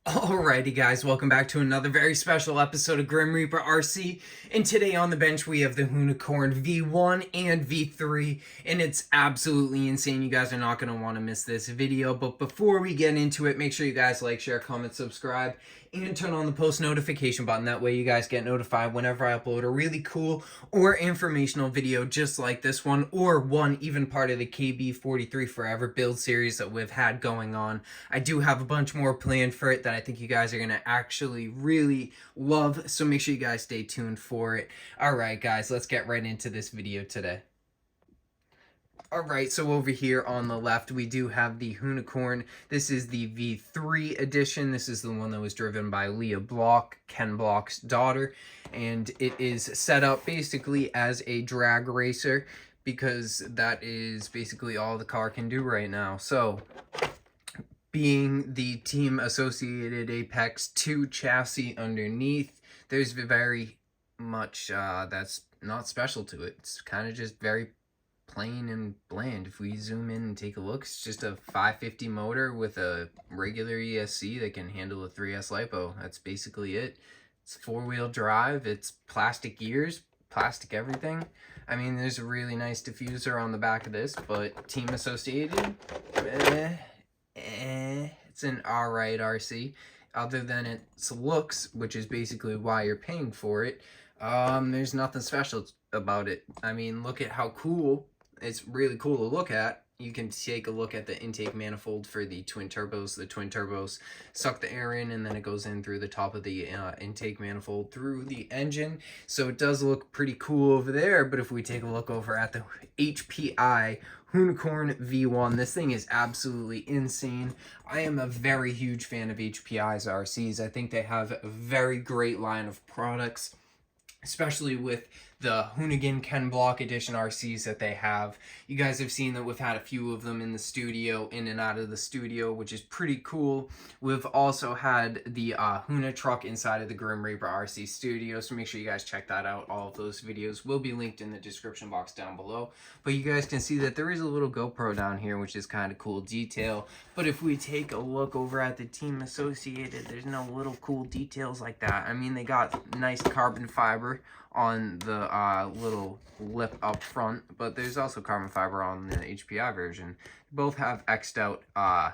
Alrighty guys, welcome back to another very special episode of Grim Reaper RC, and today on the bench we have the Hoonicorn V1 and V3, and it's absolutely insane. You guys are not going to want to miss this video, but before we get into it, make sure you guys like, share, comment, subscribe, and turn on the post notification button. That way you guys get notified whenever I upload a really cool or informational video just like this one, or one even part of the KB43 Forever build series that we've had going on. I do have a bunch more planned for it that I think you guys are going to actually really love, so make sure you guys stay tuned for it. Alright guys, let's get right into this video today. Alright, so over here on the left, we do have the Hoonicorn. This is the V3 edition. This is the one that was driven by Leah Block, Ken Block's daughter. And it is set up basically as a drag racer, because that is basically all the car can do right now. So, being the Team Associated Apex2 chassis underneath, there's very much that's not special to it. It's kind of just very plain and bland. If we zoom in and take a look, it's just a 550 motor with a regular ESC that can handle a 3S LiPo. That's basically it. It's four-wheel drive, it's plastic gears, plastic everything. I mean, there's a really nice diffuser on the back of this, but Team Associated, it's an alright RC. Other than its looks, which is basically why you're paying for it, there's nothing special about it. I mean, look at how cool. It's really cool to look at. You can take a look at the intake manifold for the twin turbos. The twin turbos suck the air in, and then it goes in through the top of the intake manifold through the engine. So it does look pretty cool over there. But if we take a look over at the HPI Hoonicorn V1, this thing is absolutely insane. I am a very huge fan of HPI's RCs. I think they have a very great line of products, especially with the Hoonigan Ken Block Edition RCs that they have. You guys have seen that we've had a few of them in the studio, in and out of the studio, which is pretty cool. We've also had the Hoona truck inside of the Grim Reaper RC studio, so make sure you guys check that out. All of those videos will be linked in the description box down below. But you guys can see that there is a little GoPro down here, which is kind of cool detail. But if we take a look over at the Team Associated, there's no little cool details like that. I mean, they got nice carbon fiber on the little lip up front, but there's also carbon fiber on the HPI version. Both have X'd out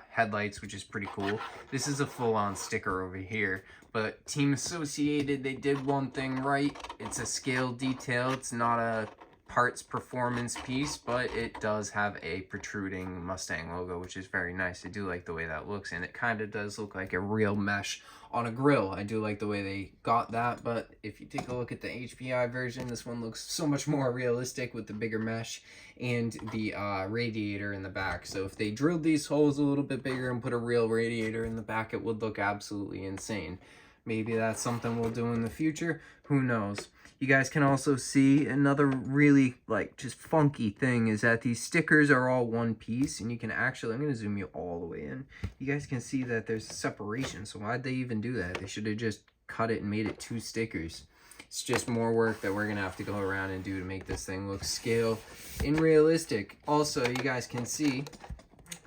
headlights, which is pretty cool. This is a full-on sticker over here, but Team Associated, they did one thing right. It's a scale detail. It's not a parts performance piece, but it does have a protruding Mustang logo, which is very nice. I do like the way that looks, and it kind of does look like a real mesh on a grill. I do like the way they got that, but if you take a look at the HPI version, this one looks so much more realistic with the bigger mesh and the radiator in the back. So if they drilled these holes a little bit bigger and put a real radiator in the back, it would look absolutely insane. Maybe that's something we'll do in the future. Who knows? You guys can also see another really just funky thing is that these stickers are all one piece, and you can actually, I'm going to zoom you all the way in. You guys can see that there's a separation. So why'd they even do that? They should have just cut it and made it two stickers. It's just more work that we're going to have to go around and do to make this thing look scale and realistic. Also, you guys can see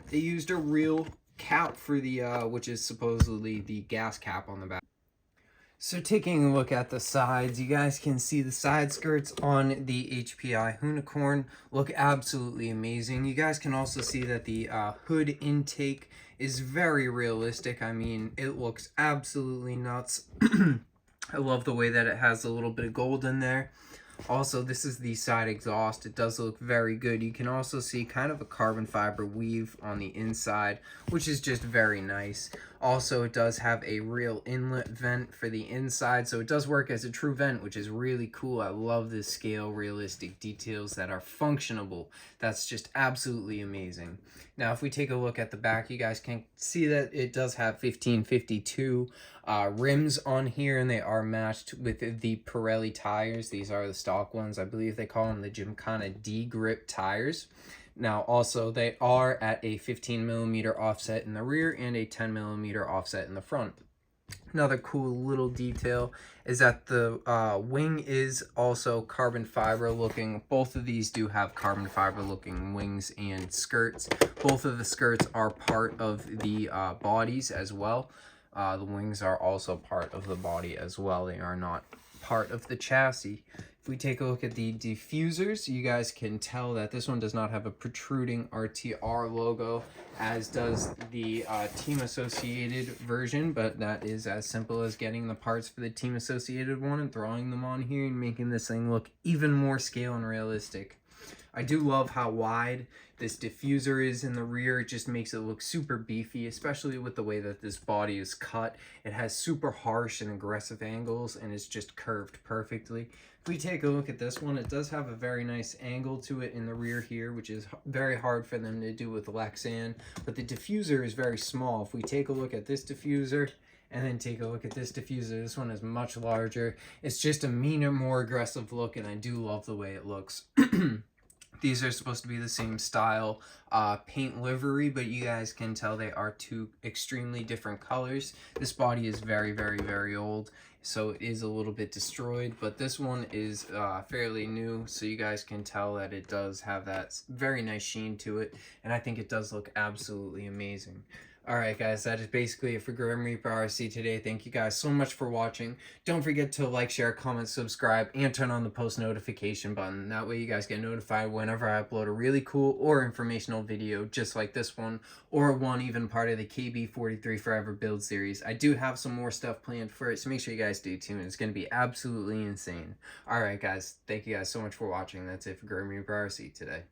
they used a real cap for the, which is supposedly the gas cap on the back. So taking a look at the sides, you guys can see the side skirts on the HPI Hoonicorn look absolutely amazing. You guys can also see that the hood intake is very realistic. I mean, it looks absolutely nuts. I love the way that it has a little bit of gold in there. Also, this is the side exhaust. It does look very good. You can also see kind of a carbon fiber weave on the inside, which is just very nice. Also, it does have a real inlet vent for the inside, so it does work as a true vent, which is really cool. I love this scale realistic details that are functionable. That's just absolutely amazing. Now, if we take a look at the back, you guys can see that it does have 1552 rims on here, and they are matched with the Pirelli tires. These are the stock ones. I believe they call them the Gymkhana D-grip tires. Now, also, they are at a 15mm offset in the rear and a 10mm offset in the front. Another cool little detail is that the wing is also carbon fiber looking. Both of these do have carbon fiber looking wings and skirts. Both of the skirts are part of the bodies as well. The wings are also part of the body as well. They are not part of the chassis. If we take a look at the diffusers, you guys can tell that this one does not have a protruding RTR logo, as does the Team Associated version, but that is as simple as getting the parts for the Team Associated one and throwing them on here and making this thing look even more scale and realistic. I do love how wide this diffuser is in the rear. It just makes it look super beefy, especially with the way that this body is cut. It has super harsh and aggressive angles, and it's just curved perfectly. If we take a look at this one, it does have a very nice angle to it in the rear here, which is very hard for them to do with Lexan, but the diffuser is very small. If we take a look at this diffuser, and then take a look at this diffuser, this one is much larger. It's just a meaner, more aggressive look, and I do love the way it looks. These are supposed to be the same style paint livery, but you guys can tell they are two extremely different colors. This body is very, very, very old, so it is a little bit destroyed, but this one is fairly new, so you guys can tell that it does have that very nice sheen to it, and I think it does look absolutely amazing. Alright guys, that is basically it for Grim Reaper RC today. Thank you guys so much for watching. Don't forget to like, share, comment, subscribe, and turn on the post notification button. That way you guys get notified whenever I upload a really cool or informational video just like this one, or one even part of the KB43 Forever build series. I do have some more stuff planned for it, so make sure you guys stay tuned. It's going to be absolutely insane. Alright guys, thank you guys so much for watching. That's it for Grim Reaper RC today.